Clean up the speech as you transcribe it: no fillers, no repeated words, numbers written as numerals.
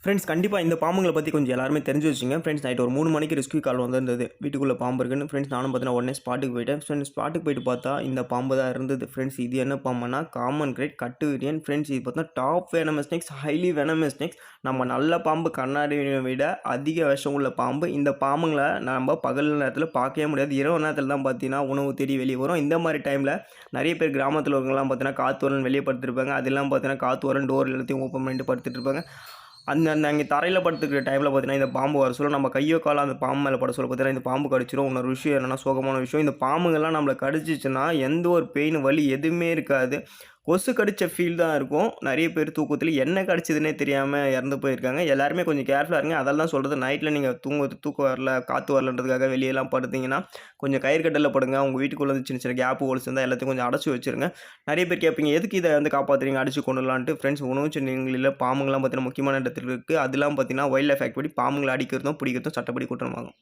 Friends கண்டிப்பாக இந்த பாம்புங்களை பற்றி கொஞ்சம் எல்லாருமே தெரிஞ்சு வச்சுங்க. ஃப்ரெண்ட்ஸ் நைட் ஒரு 3 மணிக்கு ரெஸ்க்யூ கால் வந்திருந்தது. வீட்டுக்குள்ளே பாம்பு இருக்குன்னு. ஃப்ரெண்ட்ஸ் நானும் பார்த்தீங்கன்னா உடனே ஸ்பாட்டுக்கு போயிட்டேன். ஃப்ரெண்ட்ஸ் ஸ்பாட்டுக்கு போயிட்டு பார்த்தா இந்த பாம்பு தான் இருந்தது. ஃப்ரெண்ட்ஸ் இது என்ன பாம்புனா காமன் கிரேட் கட்டு விரியன். ஃப்ரெண்ட்ஸ் இது பார்த்தா top venomous snakes, highly venomous snakes. நம்ம நல்ல பாம்பு கண்ணாடியை விட அதிக விஷம் உள்ள பாம்பு. இந்த பாம்புங்களை நம்ம பகல் நேரத்தில் பார்க்கவே முடியாது. இரவு நேரத்தில் தான் பார்த்தீங்கன்னா உணவு தேடி வெளியே வரும். இந்த மாதிரி டைமில் நிறைய பேர் கிராமத்தில் இருக்கவங்கலாம் பார்த்தீங்கன்னா காற்று வரன்னு வெளியே படுத்துருப்பாங்க. அதெல்லாம் பார்த்தீங்கன்னா காற்று வரன்னு டோர் எல்லாத்தையும் ஓப்பன் பண்ணிட்டு படுத்துட்டு இருப்பாங்க. அங்கே தரையில் படுத்துக்கிற டைமில் பார்த்தீங்கன்னா இந்த பாம்பு வர சொல்ல நம்ம கையோ காலம் அந்த பாம்பு மேலே பட சொல்ல பார்த்தீங்கன்னா இந்த பாம்பு கடிச்சிடும். இன்னொரு விஷயம் என்னென்னா சோகமான விஷயம், இந்த பாம்புங்கள்லாம் நம்மளை கடிச்சிச்சுன்னா எந்த ஒரு பெயின் வலி எதுவுமே இருக்காது. கொசு கடித்த ஃபீல் தான் இருக்கும். நிறைய பேர் தூக்கத்தில் என்ன கடிச்சதுன்னே தெரியாமல் இறந்து போயிருக்காங்க. எல்லாருமே கொஞ்சம் கேர்ஃபுல்லாக இருங்க. அதெல்லாம் சொல்கிறது நைட்டில் நீங்கள் தூக்கம் வரல, காற்று வரலன்றதுக்காக வெளியெல்லாம் படுத்தீங்கன்னா கொஞ்சம் கயிறு கட்டில் படுங்க. உங்கள் வீட்டுக்குள்ளே வந்து சின்ன சின்ன கேப் ஹோல்ஸ் இருந்தால் எல்லாத்தையும் கொஞ்சம் அடைச்சி வச்சுருங்க. நிறைய பேர் கேட்பீங்க எதுக்கு இதை வந்து காப்பாற்றுறீங்க அடிச்சு கொண்டுலான்ட்டு. ஃப்ரெண்ட்ஸ் உணவு சங்கிலியில் பாம்புங்கள்லாம் பார்த்தீங்கன்னா முக்கியமான இடத்துல இருக்குது. அதெல்லாம் பார்த்தீங்கன்னா வைல்ட் லைஃப் ஆக்ட் படி பாம்புங்களை அடிக்கிறதும் பிடிக்கிறதும் சட்டப்படி குற்றமாகும்.